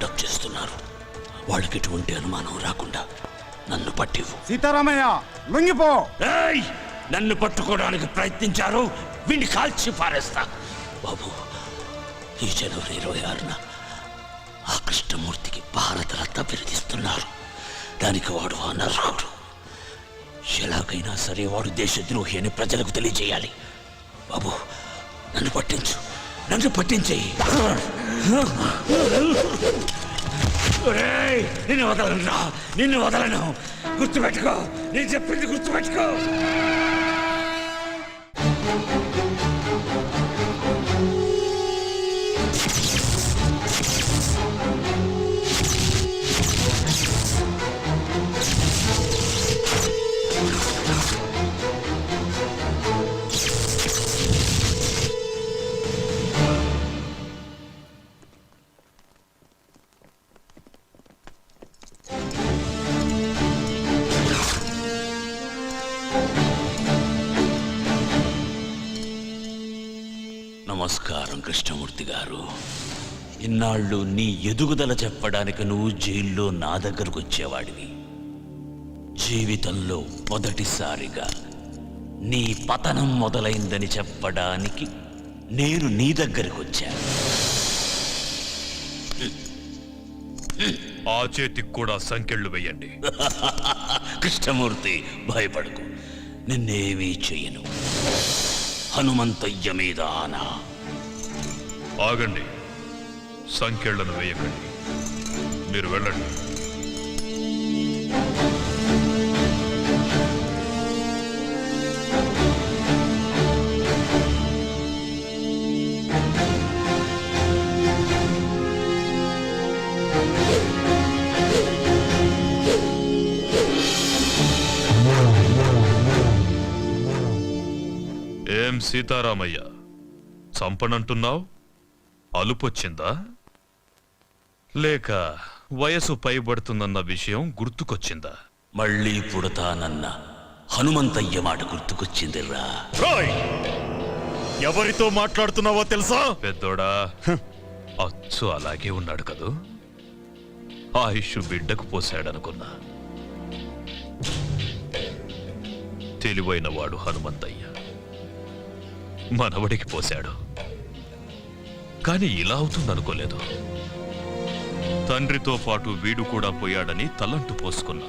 Round up చేస్తున్నారు. వాళ్ళకి ఎటువంటి అనుమానం రాకుండా నన్ను పట్టివు. సీతారామయ్య లొంగిపో. నన్ను పట్టుకోవడానికి ప్రయత్నించారు, వీడిని కాల్చి పారేస్తా. బాబు, ఈ జనవరి 26న ఆ కృష్ణమూర్తికి భారతరత్న బిరుదిస్తున్నారు. దానికి వాడు అనర్హుడు. ఎలాగైనా సరే వాడు దేశద్రోహి అని ప్రజలకు తెలియజేయాలి. బాబు, నన్ను పట్టించు, నన్ను పట్టించేయి. నిన్ను వదలను రా, నిన్ను వదలను. గుర్తుపెట్టుకో, నేను చెప్పింది గుర్తుపెట్టుకో. నమస్కారం కృష్ణమూర్తి గారు. ఇన్నాళ్ళు నీ ఎదుగుదల చెప్పడానికి నువ్వు జైల్లో నా దగ్గరకు వచ్చేవాడివి. జీవితంలో మొదటిసారిగా నీ పతనం మొదలైందని చెప్పడానికి నేను నీ దగ్గరకు వచ్చాను. ఆ చేతికి కూడా సంకెళ్ళు వేయండి. కృష్ణమూర్తి, భయపడకు, నిన్నేమీ చెయ్యను. హనుమంతయ్య మీద ఆనా. ఆగండి, సంకెళ్లను వేయకండి. మీరు వెళ్ళండి. ఏం సీతారామయ్య, చంపనంటున్నావు? అలుపొచ్చిందా? లేక వయసు పైబడుతుందన్న విషయం గుర్తుకొచ్చిందా? మళ్ళీ పుడతానన్న హనుమంతయ్య మాట గుర్తుకొచ్చిందిరా. ఎవరితో మాట్లాడుతున్నావో తెలుసా? పెద్దోడా, అచ్చు అలాగే ఉన్నాడు కదూ. ఆయుష్ బిడ్డకు పోశాడనుకున్నా. తెలివైన వాడు హనుమంతయ్య మనవడికి పోశాడు. కాని ఇలా అవుతుందనుకోలేదు. తండ్రితో పాటు వీడు కూడా పోయాడని తలంటు పోసుకున్నా.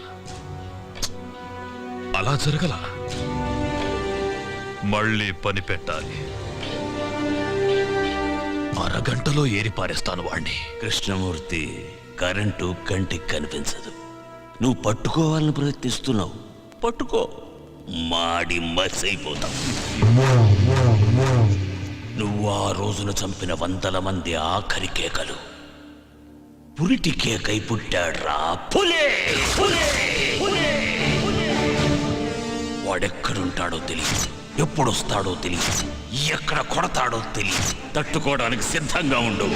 అలా జరగలా. మళ్ళీ పని పెట్టాలి. అరగంటలో ఏరిపారేస్తాను వాణ్ణి. కృష్ణమూర్తి, కరెంటు కంటికి కనిపించదు. నువ్వు పట్టుకోవాలని ప్రయత్నిస్తున్నావు. పట్టుకో, మాడి మసైపోతావు. నువ్వు ఆ రోజున చంపిన 100 మంది ఆఖరి కేకలు పురిటి కేకై పుట్టాడ్రా. పులే పులే పులే. వాడెక్కడుంటాడో తెలియదు, ఎప్పుడొస్తాడో తెలియదు, ఎక్కడ కొడతాడో తెలియదు. తట్టుకోవడానికి సిద్ధంగా ఉండు.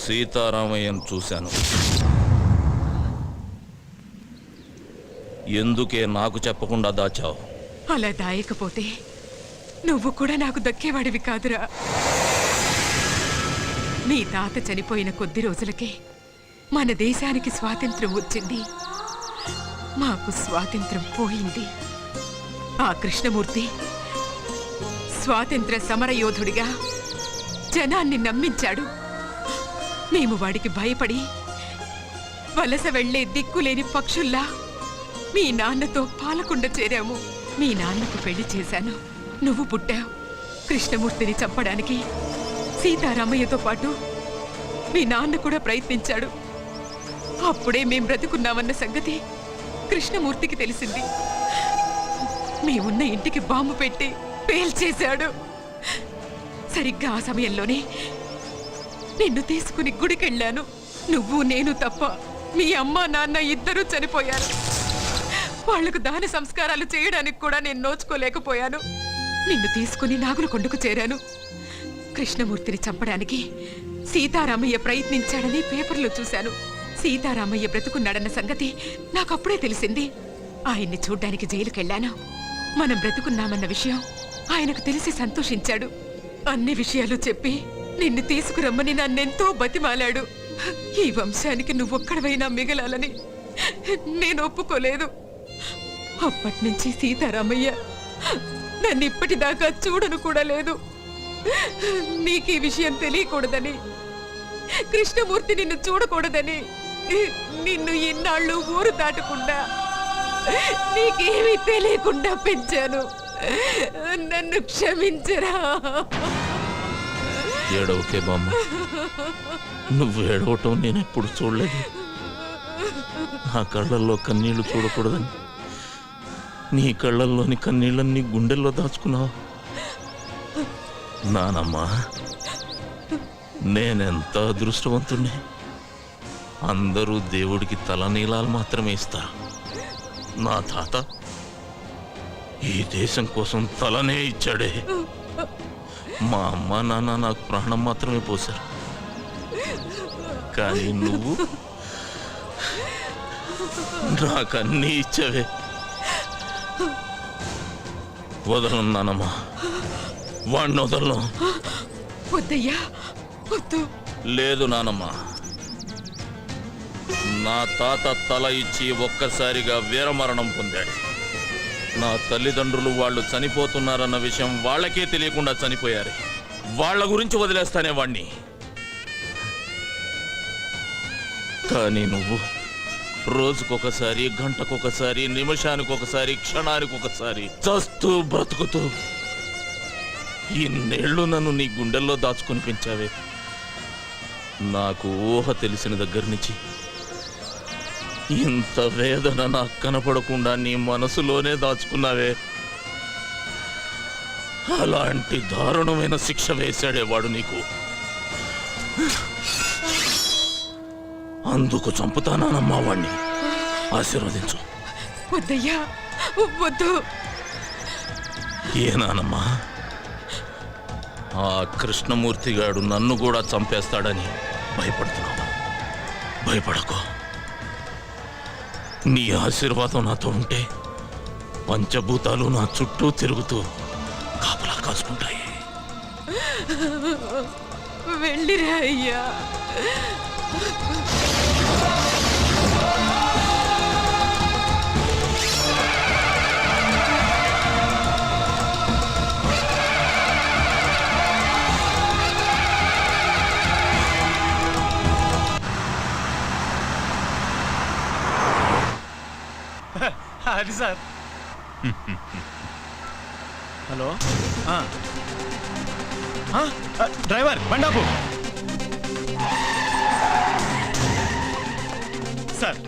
సీతారామయ్యను చూశాను. ఎందుకే నాకు చెప్పకుండా దాచావు? అలా దాయకపోతే నువ్వు కూడా నాకు దక్కేవాడివి కాదురా. నీ తాత చనిపోయిన కొద్ది రోజులకే మన దేశానికి స్వాతంత్రం వచ్చింది. మాకు స్వాతంత్రం పోయింది. ఆ కృష్ణమూర్తి స్వాతంత్ర సమరయోధుడిగా జనాన్ని నమ్మించాడు. మేము వాడికి భయపడి వలస వెళ్లే దిక్కులేని పక్షుల్లా మీ నాన్నతో పాలకుండ చేరాము. మీ నాన్నకు పెళ్లి చేశాను. నువ్వు పుట్టావు. కృష్ణమూర్తిని చంపడానికి సీతారామయ్యతో పాటు మీ నాన్న కూడా ప్రయత్నించాడు. అప్పుడే మేం బ్రతుకున్నామన్న సంగతి కృష్ణమూర్తికి తెలిసింది. మేమున్న ఇంటికి బాంబు పెట్టి పేల్చేశాడు. సరిగ్గా ఆ సమయంలోనే నిన్ను తీసుకుని గుడికెళ్ళాను. నువ్వు నేను తప్ప మీ అమ్మ నాన్న ఇద్దరూ చనిపోయారు. వాళ్లకు దాన సంస్కారాలు చేయడానికి కూడా నేను నోచుకోలేకపోయాను. నిన్ను తీసుకుని నాగులకొండకు చేరాను. కృష్ణమూర్తిని చంపడానికి సీతారామయ్య ప్రయత్నించాడని పేపర్లో చూశాను. సీతారామయ్య బ్రతుకున్నాడన్న సంగతి నాకప్పుడే తెలిసింది. ఆయన్ని చూడ్డానికి జైలుకెళ్ళాను. మనం బ్రతుకున్నామన్న విషయం ఆయనకు తెలిసి సంతోషించాడు. అన్ని విషయాలు చెప్పి నిన్ను తీసుకురమ్మని నన్నెంతో బతిమాలాడు. ఈ వంశానికి నువ్వొక్కడవైనా మిగలాలని నేను ఒప్పుకోలేదు. అప్పటినుంచి సీతారామయ్య నన్ను ఇప్పటిదాకా చూడను కూడా లేదు. నీకు ఈ విషయం తెలియకూడదని, కృష్ణమూర్తి నిన్ను చూడకూడదని నిన్ను ఇన్నాళ్ళు ఊరు దాటకుండా నీకేమీ తెలియకుండా పెంచాను. నన్ను క్షమించరా. ఏడవకే బామ్మ, నువ్వు ఏడవటం నేను ఎప్పుడు చూడలేదు. నా కళ్ళల్లో కన్నీళ్లు చూడకూడదని నీ కళ్ళల్లోని కన్నీళ్ళని గుండెల్లో దాచుకున్నావు. నానమ్మా, నేనెంత అదృష్టవంతుణ్ణి. అందరూ దేవుడికి తలనీలాలు మాత్రమే ఇస్తారు. నా తాత ఈ దేశం కోసం తలనే ఇచ్చాడే. మా అమ్మ నాన్న నాకు ప్రాణం మాత్రమే పోశారు. కానీ నువ్వు నాకన్నీ ఇచ్చావే. వదలను నానమ్మా, వాడిని వదలను. వద్దయ్యా, వద్దు. లేదు నానమ్మా, నా తాత తల ఇచ్చి ఒక్కసారిగా వీరమరణం పొందాడు. నా తల్లిదండ్రులు వాళ్ళు చనిపోతున్నారన్న విషయం వాళ్ళకే తెలియకుండా చనిపోయారు. వాళ్ళ గురించి వదిలేస్తానే వాణ్ణి. కానీ నువ్వు రోజుకొకసారి, గంటకొకసారి, నిమిషానికొకసారి, క్షణానికొకసారి చస్తూ బ్రతుకుతూ ఇన్నేళ్లు నన్ను నీ గుండెల్లో దాచుకొని పెంచావే. నాకు ఊహ తెలిసిన దగ్గర నుంచి ఇంత వేదన నాకు కనపడకుండా నీ మనసులోనే దాచుకున్నావే. అలాంటి దారుణమైన శిక్ష వేశాడేవాడు నీకు. అందుకు చంపుతానమ్మా వాణ్ణి. ఆశీర్వదించు. వద్దయ్యా, వద్దు. ఏనానమ్మా, ఆ కృష్ణమూర్తిగాడు నన్ను కూడా చంపేస్తాడని భయపడుతున్నావు. భయపడకు. నీ ఆశీర్వాదం నాతో ఉంటే పంచభూతాలు నా చుట్టూ తిరుగుతూ కాపలా కాసుకుంటాయి. వెళ్ళిరా అయ్యా. అది సార్. హలో, డ్రైవర్ బండాపు. సార్,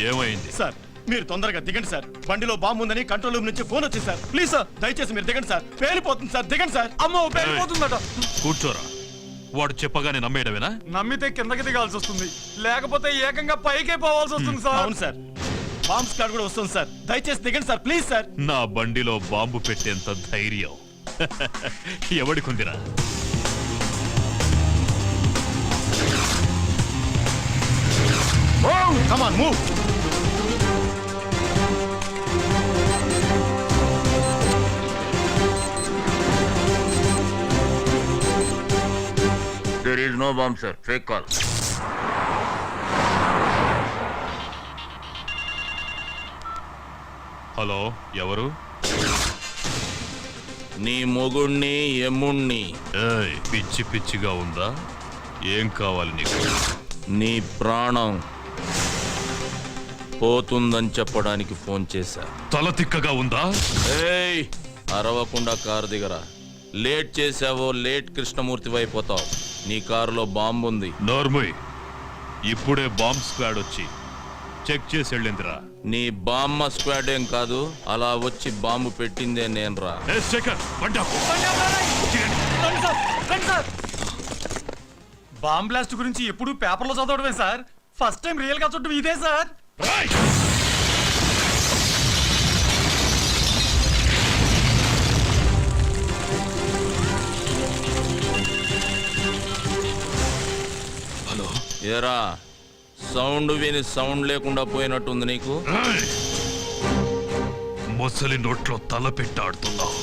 ఏమైంది? సార్ మీరు తొందరగా దిగండి సార్. బండిలో బాంబు ఉందని కంట్రోల్ రూమ్ నుంచి ఫోన్ వచ్చింది సార్. ప్లీజ్ సార్, దయచేసి మీరు దిగండి సార్. పేలిపోతుంది సార్, దిగండి సార్. అమ్మో, పేలిపోతుందట. కూర్చోరా. వాడు చెప్పగానే నమ్మేయడమేనా? నమ్మితే కిందకి దిగాల్సి వస్తుంది, లేకపోతే ఏకంగా పైకే పోవాల్సి వస్తుంది సార్. అవును సార్, బాంబ్ స్క్వాడ్ కూడా వస్తుంది సార్. దయచేసి దిగండి సార్, ప్లీజ్ సార్. నా బండిలో బాంబు పెట్టేంత ధైర్యం ఎవడికుందిరా? Come on, move. There is no bomb, sir. Fake call. Hello, ఎవరు? నీ మొగుణ్ణి, ఎమ్ముణ్ణి. పిచ్చి పిచ్చిగా ఉందా? ఏం కావాలి నీకు? నీ ప్రాణం పోతుందని చెప్పడానికి ఫోన్ చేశా. తల తిక్కగా ఉందా? ఏయ్, అరవకుండా కారు దిగరా. లేట్ చేసావో లేట్ కృష్ణమూర్తి అయిపోతావు. నీ కారులో బాంబు ఉంది. నోర్మయ్, ఇప్పుడే బాంబ్ స్క్వాడ్ వచ్చి చెక్ చేసి వెళ్ళిందిరా. నీ బామ్మ స్క్వాడ్ ఏం కాదు, అలా వచ్చి బాంబు పెట్టిందే నేనురా. ఏ శేఖర్, బండి ఆపు. బాంబ్ బ్లాస్ట్ గురించి ఎప్పుడు పేపర్లో చదవడమే సార్. ఫస్ట్ టైం రియల్ గా చూడడం ఇదే సార్. రైట్. హలో. ఏరా, సౌండ్ విని సౌండ్ లేకుండా పోయినట్టుంది నీకు. ఏయ్! మొసలి నోట్లో తల పెట్టాడుతున్నావు.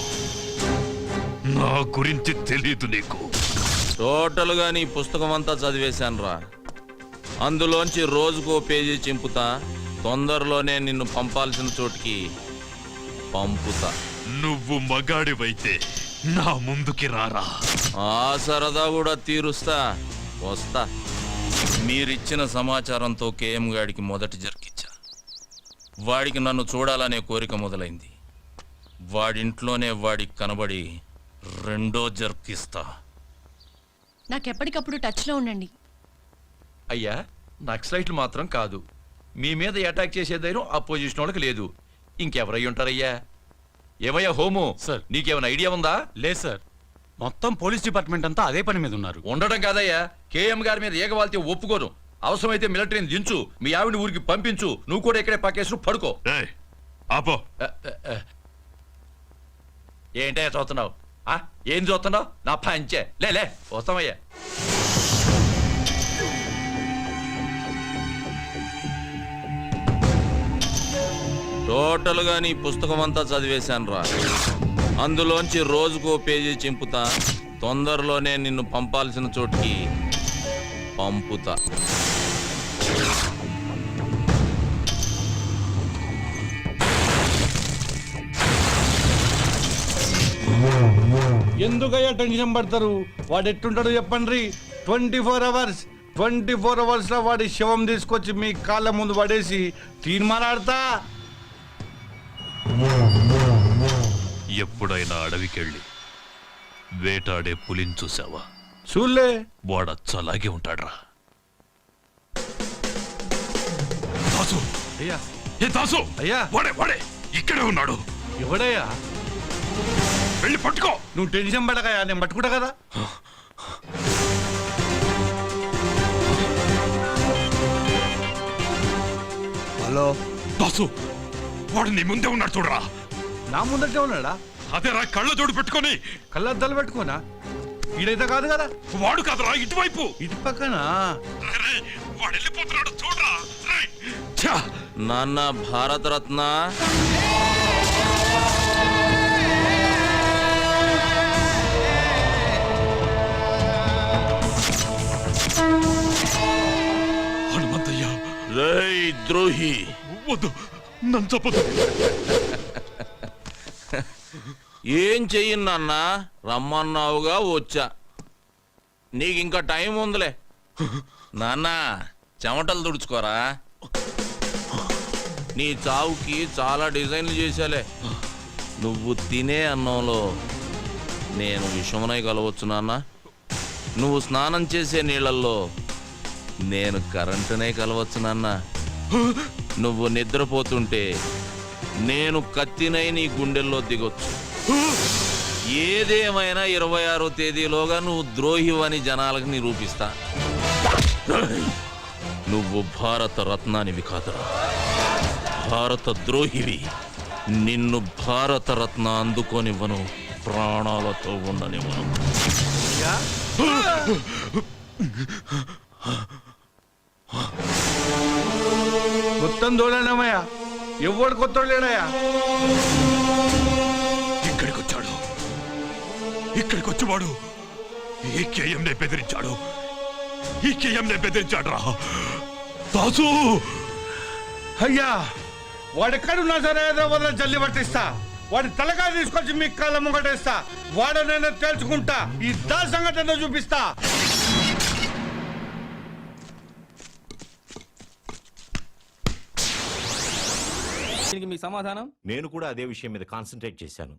నా గురించి తెలీదు నీకు. టోటల్ గా నీ పుస్తకం అంతా చదివేశానురా. అందులోంచి రోజుకో పేజీ చింపుతా. తొందరలోనే నిన్ను పంపాల్సిన చోటికి పంపుతా. నువ్వు మగాడివైతే నా ముందుకి రారా. ఆ సరదా కూడా తీరుస్తా. వస్తా. మీరిచ్చిన సమాచారంతో కేఎం గాడికి మొదటి జర్కిచ్చా. వాడికి నన్ను చూడాలనే కోరిక మొదలైంది. వాడింట్లోనే వాడికి కనబడి రెండో జర్కిస్తా. నాకెప్పటికప్పుడు టచ్లో ఉండండి. అయ్యా, నక్సలైట్లు మాత్రం కాదు. మీ మీద అటాక్ చేసే ధైర్యం అపోజిషన్ వాళ్ళకి లేదు. ఇంకెవరై ఉంటారయ్యా? ఏమయ్యా హోము, సార్. నీకేమైనా ఐడియా ఉందా? లేదు సార్, మొత్తం పోలీస్ డిపార్ట్మెంట్ అంతా అదే పని మీద ఉన్నారు. ఉండడం కాదయ్యా, కేఎం గారి మీద ఏగవాల్తే ఒప్పుకోను. అవసరమైతే మిలిటరీని దించు, మీ ఆవిడ ఊరికి పంపించు. నువ్వు కూడా ఇక్కడే పక్కేసు పడుకో. ఏయ్, ఆపో. ఏంటయ్యా చూస్తున్నావు? ఏం చూస్తున్నావు? నా పంచే. లే వస్తామయ్యా. టోటల్ గా నీ పుస్తకం అంతా చదివేశానురా. అందులోంచి రోజుకో పేజీ చింపుతా. తొందరలోనే నిన్ను పంపాల్సిన చోటికి పంపుతా. ఎందుకయ్యా టెన్షన్ పడతారు? వాడు ఎట్టుంటాడు చెప్పండి. 24 అవర్స్ 24 అవర్స్ లో వాడి శవం తీసుకొచ్చి మీ కాళ్ళ ముందు పడేసి తీర్మానాడతా. ఎప్పుడైనా అడవికెళ్ళి వేటాడే పులిని చూసావా? చూలే. వాడచ్చలాగే ఉంటాడ్రా. దాసు, అయ్యా ఏ దాసు, అయ్యా. వాడే ఇక్కడే ఉన్నాడు. ఎవడయ్యా? వెళ్ళి పట్టుకో. నువ్వు టెన్షన్ పడకయ్యా, నేను పట్టుకుంటా కదా. హలో దాసు, వాడు నీ ముందే ఉన్నాడు చూడరా. నా ముందటే ఉన్నాడా? అదేరా, కళ్ళ జోడు పెట్టుకొని. కళ్ళద్దాలు పెట్టుకోనా? ఈడైతే కాదు కదా. వాడు కాదురా, ఇటువైపు. ఇటు పక్కన. రేయ్, వాడు వెళ్ళిపోతున్నాడు చూడరా. రేయ్, ఛా! నాన్న భారతరత్న, హనుమంతయ్య. రేయ్ ద్రోహి, వద్దు, నన్ను చంపొద్దు. ఏం చెయ్యి నాన్న? రమ్మన్నావుగా వచ్చా. నీకింకా టైం ఉందిలే. నాన్న, చెమటలు తుడుచుకోరా. నీ చావుకి చాలా డిజైన్లు చేశాలే. నువ్వు తినే అన్నంలో నేను విషమునై కలవచ్చు నాన్న. నువ్వు స్నానం చేసే నీళ్ళల్లో నేను కరెంటునే కలవచ్చు నాన్న. నువ్వు నిద్రపోతుంటే నేను కత్తినై నీ గుండెల్లో దిగొచ్చు. ఏదేమైనా 26వ తేదీలోగా నువ్వు ద్రోహివని జనాలకు నిరూపిస్తా. నువ్వు భారత రత్నానివి కాదురా, భారత ద్రోహివి. నిన్ను భారత రత్న అందుకోనివ్వను, ప్రాణాలతో ఉండనివ్వను. మొత్తం దోళనమయ్యా, ఎవడు కొత్త లేడయ్యా. ఇక్కడికి వచ్చేవాడు ఈ కేఎంనే బెదిరించాడు. ఈ కేఎంనే బెదిరించాడు రా. దాసు, అయ్యా వాడెక్కడున్నా సరే హైదరాబాద్లో జల్లి పట్టిస్తా. వాడి తలకాయ తీసుకొచ్చి మీ కాళ్ళ ముంగటేస్తా. వాడు నేను తేల్చుకుంటా. ఈ దా సంఘటన చూపిస్తా. దీనికి మీ సమాధానం? నేను కూడా అదే విషయం మీద కాన్సన్ట్రేట్ చేశాను.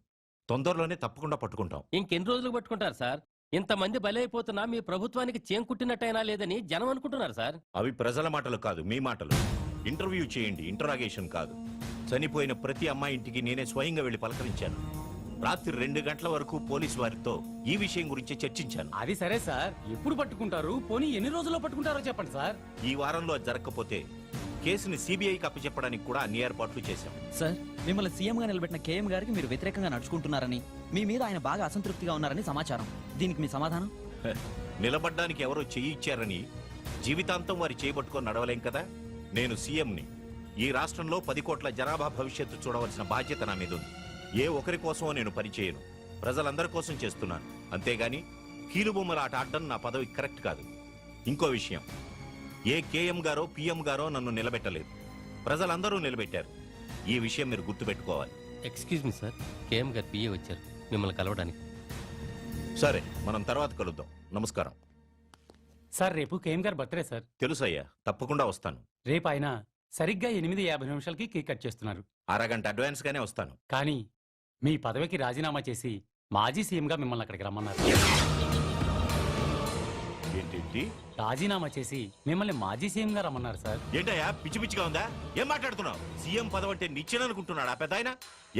తొందరలోనే తప్పకుండా పట్టుకుంటాం. ఇంకెన్ని రోజులు పట్టుకుంటారు సార్? ఇంతమంది బలైపోతున్నా మీ ప్రభుత్వానికి చేం కుట్టినట్టయినా లేదని జనం అనుకుంటున్నారు సార్. అవి ప్రజల మాటలు కాదు, మీ మాటలు. ఇంటర్వ్యూ చేయండి, ఇంటరాగేషన్ కాదు. చనిపోయిన ప్రతి అమ్మాయి ఇంటికి నేనే స్వయంగా వెళ్లి పలకరించాను. రాత్రి 2 గంటల వరకు పోలీసు వారితో ఈ విషయం గురించి చర్చించాను. అది సరే సార్, ఎప్పుడు పట్టుకుంటారు? పోనీ ఎన్ని రోజుల్లో పట్టుకుంటారో చెప్పండి సార్. ఈ వారంలో అది జరగకపోతే కేసుని సిబిఐకి అప్పచెప్పడానికి కూడా అన్ని ఏర్పాట్లు చేశాం. సార్, మిమ్మల్ని సీఎంగా నిలబెట్టిన కేఎం గారికి మీరు వ్యతిరేకంగా నడుచుకుంటున్నారని, మీ మీద ఆయన బాగా అసంతృప్తిగా ఉన్నారని సమాచారం. దీనికి మీ సమాధానం? నిలబడ్డానికి ఎవరో చెయ్యి ఇచ్చారని జీవితాంతం వారి చేయబట్టుకొని నడవలేం కదా. నేను సీఎంని. ఈ రాష్ట్రంలో 10 కోట్ల జనాభా భవిష్యత్తు చూడవలసిన బాధ్యత నా మీద ఉంది. ఏ ఒకరి కోసమో నేను పనిచేయను, ప్రజలందరి కోసం చేస్తున్నాను. అంతేగాని కీలుబొమ్మల ఆట ఆడడం నా పదవి కరెక్ట్ కాదు. ఇంకో విషయం, ఏ కేఎం గారో పిఎం గారో నన్ను నిలబెట్టలేదు, ప్రజలందరూ నిలబెట్టారు. ఈ విషయం మీరు గుర్తుపెట్టుకోవాలి. ఎక్స్క్యూజ్ మీ సార్, కేఎం గారు పిఏ వచ్చారు మిమ్మల్ని కలవడానికి. సరే, మనం తర్వాత కలుద్దాం. నమస్కారం. సార్, రేపు కేఎం గారు బర్త్డే సార్. తెలుసయ్యా, తప్పకుండా వస్తాను. రేపు ఆయన సరిగ్గా 8:50 కేక్ కట్ చేస్తున్నారు. అరగంట అడ్వాన్స్ గానే వస్తాను. కానీ మీ పదవికి రాజీనామా చేసి మాజీ సీఎంగా మిమ్మల్ని అక్కడికి రమ్మన్నారు. ఏంటి? రాజీనామా చేసి మిమ్మల్ని మాజీ సీఎంగా రమ్మన్నారు సార్. ఏంటయ్యా, పిచ్చి పిచ్చిగా ఉందా? ఏం మాట్లాడుతున్నావు? సీఎం పదవి అంటే నిచ్చెననుకుంటున్నాడా పెద్ద ఆయన?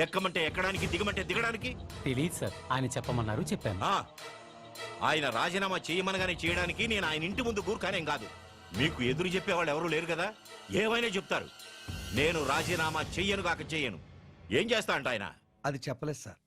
ఎక్కమంటే ఎక్కడానికి, దిగమంటే దిగడానికి. తెలియదు సార్, ఆయన చెప్పమన్నారు, చెప్పాను. ఆయన రాజీనామా చేయమనగానే చేయడానికి నేను ఆయన ఇంటి ముందు కూరుకానేం కాదు. మీకు ఎదురు చెప్పేవాళ్ళు ఎవరు లేరు కదా, ఏమైనా చెప్తారు. నేను రాజీనామా చెయ్యను కాక చెయ్యను. ఏం చేస్తా అంట ఆయన? అది చెప్పలేదు సార్.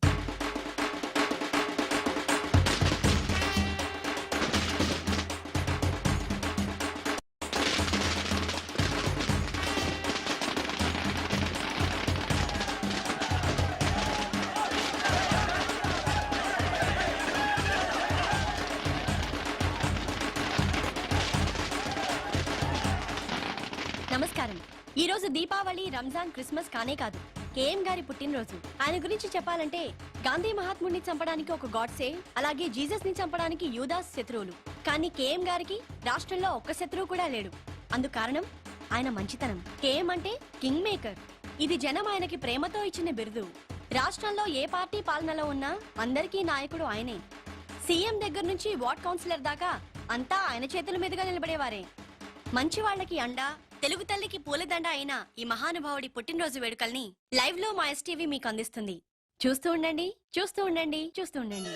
నమస్కారం. ఈ రోజు దీపావళి, రంజాన్, క్రిస్మస్ కానే కాదు, కేఎం గారి పుట్టినరోజు. ఆయన గురించి చెప్పాలంటే గాంధీ మహాత్ముడిని చంపడానికి ఒక గాడ్సే, అలాగే జీసస్ ని చంపడానికి యూదాస్ శత్రువులు. కానీ కేఎం గారికి రాష్ట్రంలో ఒక్క శత్రువు కూడా లేడు. అందుకు కారణం ఆయన మంచితనం. కేఎం అంటే కింగ్ మేకర్. ఇది జనం ఆయనకి ప్రేమతో ఇచ్చిన బిరుదు. రాష్ట్రంలో ఏ పార్టీ పాలనలో ఉన్నా అందరికీ నాయకుడు ఆయనే. సీఎం దగ్గర నుంచి వార్డ్ కౌన్సిలర్ దాకా అంతా ఆయన చేతుల మీదుగా నిలబడేవారే. మంచి వాళ్ళకి అండా, తెలుగు తల్లికి పూలదండ అయిన ఈ మహానుభావుడి పుట్టినరోజు వేడుకల్ని లైవ్ లో మా ఎస్టీవీ మీకు అందిస్తుంది. చూస్తూ ఉండండి, చూస్తూ ఉండండి, చూస్తూ ఉండండి.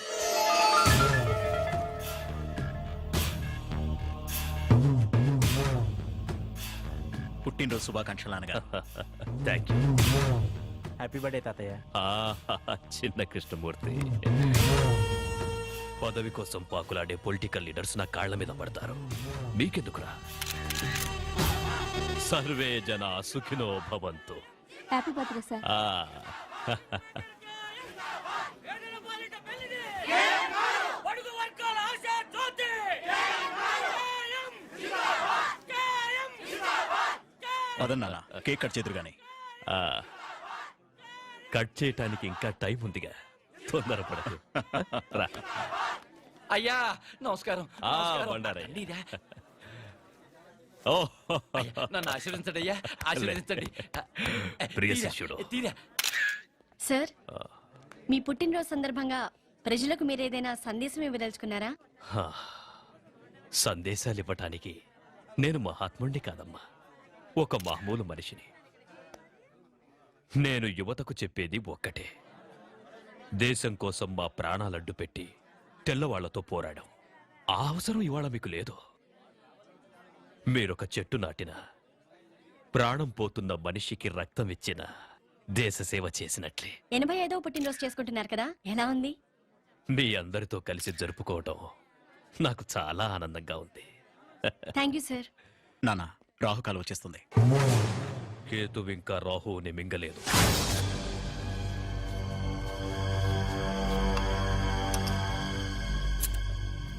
పుట్టినరోజు శుభాకాంక్షలు అనగా. Thank you. హ్యాపీ బర్త్డే తాతయ్య. చిన్న కృష్ణమూర్తి. పదవి కోసం పాకులాడే పొలిటికల్ లీడర్స్ నా కాళ్ల మీద పడతారు. మీకెందుకురా? సర్వే జన సుఖినో భవంతు. Happy birthday sir. అదన్నా కేక్ కట్ చేతురు గాని. కట్ చేయటానికి ఇంకా టైం ఉందిగా, తొందరపడదు. అయ్యా నమస్కారం. నన్ను ఆశీర్వదించండి అయ్యా, ఆశీర్వదించండి. ప్రియ శిష్యుడు. సార్, మీ పుట్టినరోజు సందర్భంగా ప్రజలకు మీరేదైనా సందేశం ఇవ్వదలుచుకున్నారా? సందేశాలు ఇవ్వటానికి నేను మహాత్ముణ్ణి కాదమ్మా, ఒక మామూలు మనిషిని. నేను యువతకు చెప్పేది ఒక్కటే: దేశం కోసం మా ప్రాణాలడ్డు పెట్టి తెల్లవాళ్లతో పోరాడాం. ఆ అవసరం ఇవాళ మీకు లేదు. మీరొక చెట్టు నాటిన, ప్రాణం పోతున్న మనిషికి రక్తం ఇచ్చిన, దేశ సేవ చేసినట్లే. 85వ పుట్టినరోజు చేసుకుంటున్నారు కదా, ఎలా ఉంది? మీ అందరితో కలిసి జరుపుకోవటం నాకు చాలా ఆనందంగా ఉంది. Thank you sir. నానా, రాహుకాలం వచ్చేస్తుంది. కేతు ఇంకా రాహువుని మింగలేదు.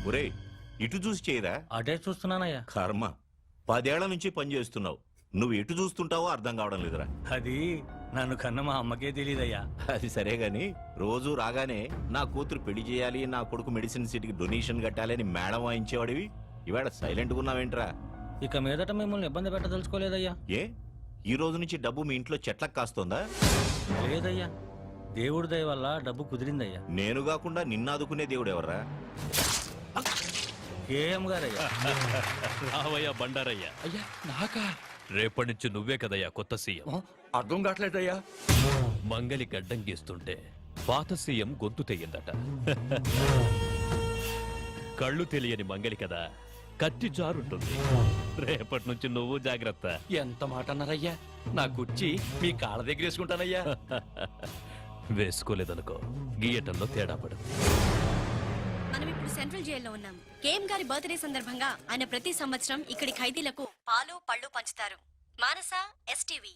ఒరే, ఇటు చూసి చేయరా? అదే చూస్తున్నానయ్యా. కర్మ, 10 ఏళ్ల నుంచి పనిచేస్తున్నావు, నువ్వు ఎటు చూస్తుంటావో అర్థం కావడం లేదురా. అది నన్ను కన్న మా అమ్మకే తెలియదయ్యా. అది సరే గాని, రోజు రాగానే నా కూతురు పెళ్లి చేయాలి, నా కొడుకు మెడిసిన్ సీట్కి డొనేషన్ కట్టాలి అని మేడం వాయించేవాడివి, ఇవాళ సైలెంట్గా ఉన్నావేంట్రా? ఇక మీదట మిమ్మల్ని ఇబ్బంది పెట్టదలుచుకోలేదయ్యా. ఏ, ఈ రోజు నుంచి డబ్బు మీ ఇంట్లో చెట్లకు కాస్తోందా? లేదయ్యా, దేవుడి దయ వల్ల డబ్బు కుదిరిందయ్యా. నేను కాకుండా నిన్నాదుకునే దేవుడు ఎవర్రా? కేఎం గారయ్యా. రావయ్యా బండారయ్యా. అయ్యా నాకా? రేపటి నుంచి నువ్వే కదయ్యా కొత్త సీఎం. అర్థం కావట్లేదయ్యా. మంగలి గడ్డం గీస్తుంటే పాత సీఎం గొంతు తెయ్యిందట. కళ్ళు తెలియని మంగలి కదా, కత్తి జారుంటుంది. రేపటి నుంచి నువ్వు జాగ్రత్త. ఎంత మాట అన్నారయ్యా? నా కుర్చీ మీ కాళ్ళ దగ్గర వేసుకుంటానయ్యా. వేసుకోలేదనుకో గీయటంలో తేడా పడదు. మనం ఇప్పుడు సెంట్రల్ జైల్లో ఉన్నాం. కేఎం గారి బర్త్డే సందర్భంగా ఆయన ప్రతి సంవత్సరం ఇక్కడి ఖైదీలకు పాలు పళ్ళు పంచుతారు. మానస, ఎస్టీవీ.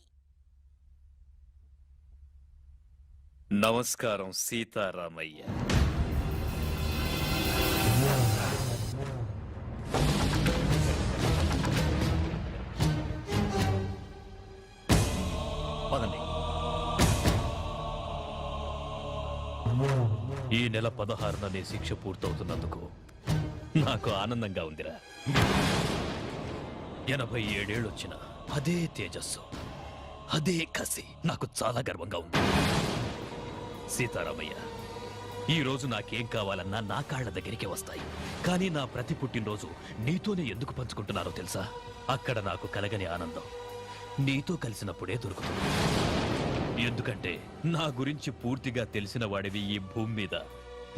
నమస్కారం సీతారామయ్య. పదండి. ఈ నెల 16న నీ శిక్ష పూర్తవుతున్నందుకు నాకు ఆనందంగా ఉందిరా. 87 ఏళ్ళొచ్చిన అదే తేజస్సు, అదే కసి నాకు చాలా గర్వంగా ఉంది. సీతారామయ్య, ఈ రోజు నాకేం కావాలన్నా నా కాళ్ల దగ్గరికి వస్తాయి. కానీ నా ప్రతి పుట్టినరోజు నీతోనే ఎందుకు పంచుకుంటున్నారో తెలుసా? అక్కడ నాకు కలగని ఆనందం నీతో కలిసినప్పుడే దొరుకుతుంది. ఎందుకంటే నా గురించి పూర్తిగా తెలిసిన వాడివి ఈ భూమి మీద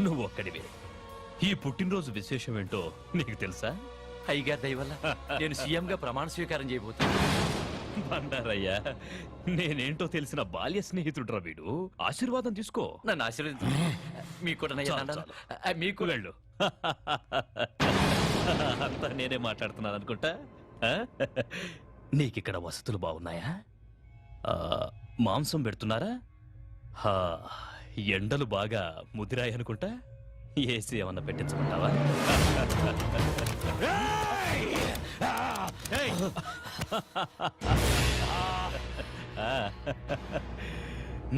నువ్వొక్కడివే. ఈ పుట్టినరోజు విశేషం ఏంటో నీకు తెలుసా? అయ్యగారి దయ వల్ల నేను సీఎం గా ప్రమాణ స్వీకారం చేయబోతున్నా. బండారయ్యా, నేనేంటో తెలిసిన బాల్య స్నేహితుడురా వీడు. ఆశీర్వాదం తీసుకో. నన్ను ఆశీర్వదించు. మీకు కూడా నయ్యా దండాలు. మీకు వెళ్ళు. అంతా నేనే మాట్లాడుతున్నాను అనుకుంటా. ఆ? నీకిక్కడ వసతులు బాగున్నాయా? మాంసం పెడుతున్నారా? ఎండలు బాగా ముదిరాయి అనుకుంటా. ఏసీ ఏమన్నా పెట్టించమంటావా?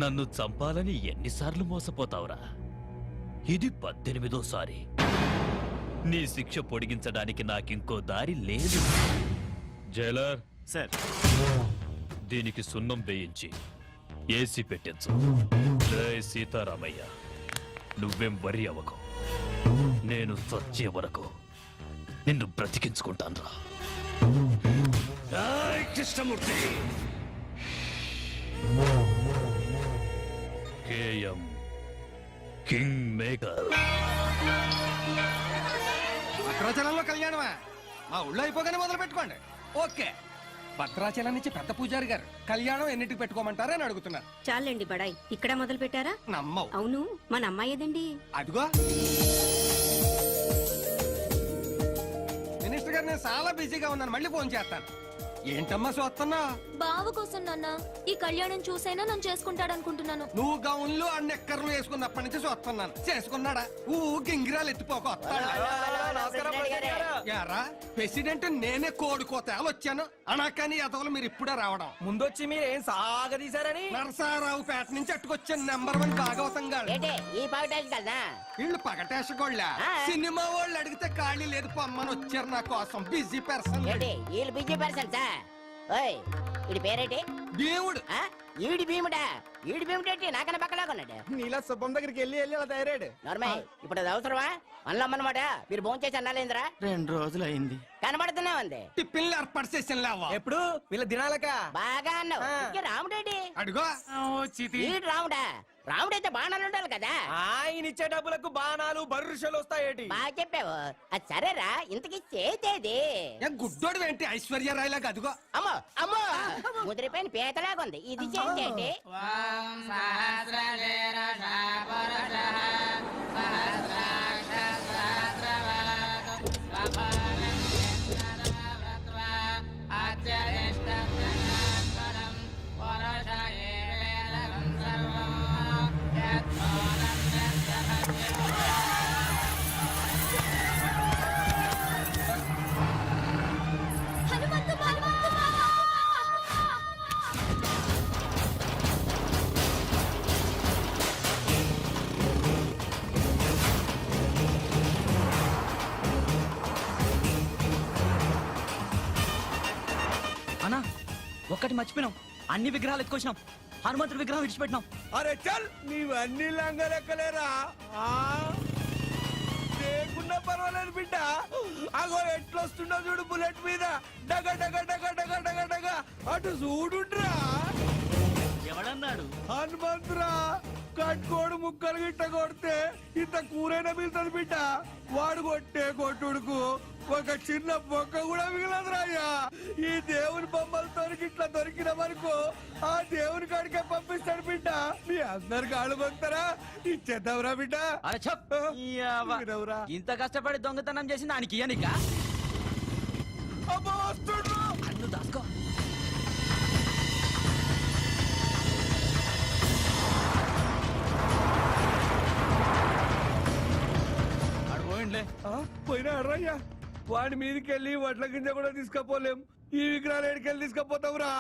నన్ను చంపాలని ఎన్నిసార్లు మోసపోతావురా? ఇది 18వ నీ శిక్ష పొడిగించడానికి నాకింకో దారి లేదు. జైలర్ సార్, దీనికి సున్నం వేయించి ఏసీ పెట్టించు. జై సీతారామయ్య, నువ్వేం వరి అవ్వకు. నేను చచ్చే వరకు నిన్ను బ్రతికించుకుంటాను రా. కృష్ణమూర్తి. KM king maker. భద్రాచలంలో కళ్యాణమా? మా ఊళ్ళో అయిపోగానే మొదలు పెట్టుకోండి. ఓకే. భద్రాచలం నుంచి పెద్ద పూజారి గారు కళ్యాణం ఎన్నిటికి పెట్టుకోమంటారని అడుగుతున్నారు. చాలండి బడాయ్, ఇక్కడ మొదలు పెట్టారా? నమ్మవు. అవును, మన అమ్మాయి ఏదండి? అదిగో మినిస్టర్ గారు, నేను చాలా బిజీగా ఉన్నాను, మళ్ళీ ఫోన్ చేస్తాను. ఏంటమ్మా చూస్తున్నా? బావ కోసం నాన్న, ఈ కళ్యాణం చూసైనా నన్ను చేసుకుంటాడనుకుంటున్నాను. నువ్వు గౌన్లు అన్నెక్కర్లు వేసుకున్నప్పటి నుంచి చూస్తున్నాను. చేసుకున్నాడా? గింగిరాలు ఎత్తిపోక యారా ప్రెసిడెంట్ నేనే కోడుకోతేలు వచ్చాను అనకాని అతలు మీరు ఇప్పుడే రావడం. ముందొచ్చి మీరు ఏం సాగదీశారని నరసారావు పేట నుంచి అట్టుకొచ్చిన నెంబర్ 1 భాగవతం గారు. వీళ్ళు పగటేసగోళ్ళ సినిమా వాళ్ళు అడిగితే ఖాళీ లేదు పొమ్మని వచ్చారు నా కోసం. Busy person. పేరేటి? దేవుడు. ఈడి భీముడా? ఈడి భీముడేంటి నాకన్నా పక్కలాగా ఉన్నాడు? నీలా శుభం దగ్గరికి వెళ్ళి అలా తయారాడు. నార్మల్, ఇప్పుడు అది అవసరమా? మనమాట మీరు భోంచేసి అన్నాలేంద్రా? 2 రోజులు అయింది. కనబడుతున్నావంది. టిఫిన్లు ఏర్పాటు చేసిన లేవా? ఎప్పుడు వీళ్ళ దినాలక బాగా అన్నావు. ఇంకే రాముడేటి? అడుగో ఈడు రాముడా? రాముడైతే బాణాలు ఉండాలి కదా. ఆయన ఇచ్చే డబ్బులకు బాణాలు బర్రుషలు వస్తాయేటి? బాగా చెప్పావు. అది సరేరా, ఇంతకీ చేతేది? గుడ్డోడు ఏంటి ఐశ్వర్యరాయలాగా? అదిగో అమ్మో అమ్మో, ముదిరిపోయిన పీతలాగా ఉంది. ఇది చేతేంటి? అన్నా ఒక్కటి మర్చిపోయినాం. అన్ని విగ్రహాలు ఎత్తుకొచ్చినాం. హనుమంతుడి విగ్రహం విడిచిపెట్టినాం. అరే చల్ నీవన్నీ లంగలెక్కలేరా లేకున్నా పర్వాలేదు బిడ్డ అగో ఎట్లొస్తుండో చూడు బుల్లెట్ మీద డగ డగ డగ డగ డగ డగ అటు చూడుండ్రా ఎవడన్నాడు? హనుమంతురా కట్టుకోడు ముక్కలు గిట్ట కొడితే ఇంత కూరైనా మిగులుతుంది బిడ్డ వాడు కొట్టే కొట్టుడుకు ఒక చిన్న బొక్క కూడా మిగలదురా అయ్యా ఈ దేవుని బొమ్మలతో ఇట్లా దొరికిన వరకు ఆ దేవుని కాడికే పంపిస్తాడు బిడ్డ మీ అందరు కాళ్ళు పంపుతారా ఇచ్చేద్దాంరా బిడ్డ అరే చెప్ వినవురా. ఇంత కష్టపడి దొంగతనం చేసింది దానికి ఇయ్యనిక అబ్బో, వస్తుండ్రు. అన్ను దాసుకో. ఆ, పోయినా అర్రయ్యా వాడి మీదకి వెళ్ళి వడ్ల గింజ కూడా తీసుకపోలేం ఈ విగ్రహాలు ఎడికెళ్ళి తీసుకపోతావురా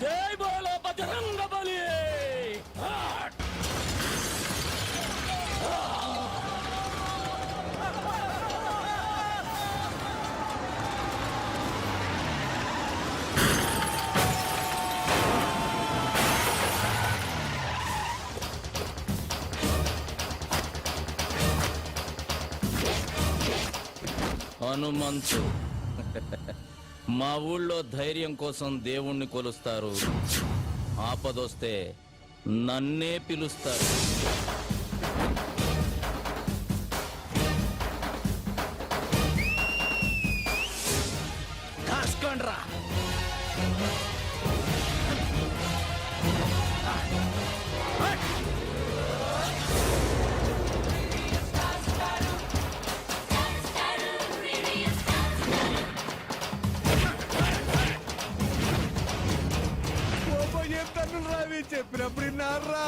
జై బోలో బజరంగ బలి. హనుమంతు మా ఊళ్ళో ధైర్యం కోసం దేవుణ్ణి కొలుస్తారు ఆపదొస్తే నన్నే పిలుస్తారు కాసుకోండ్రా ఏం తన్నులు రావి చెప్పినప్పుడు విన్నారా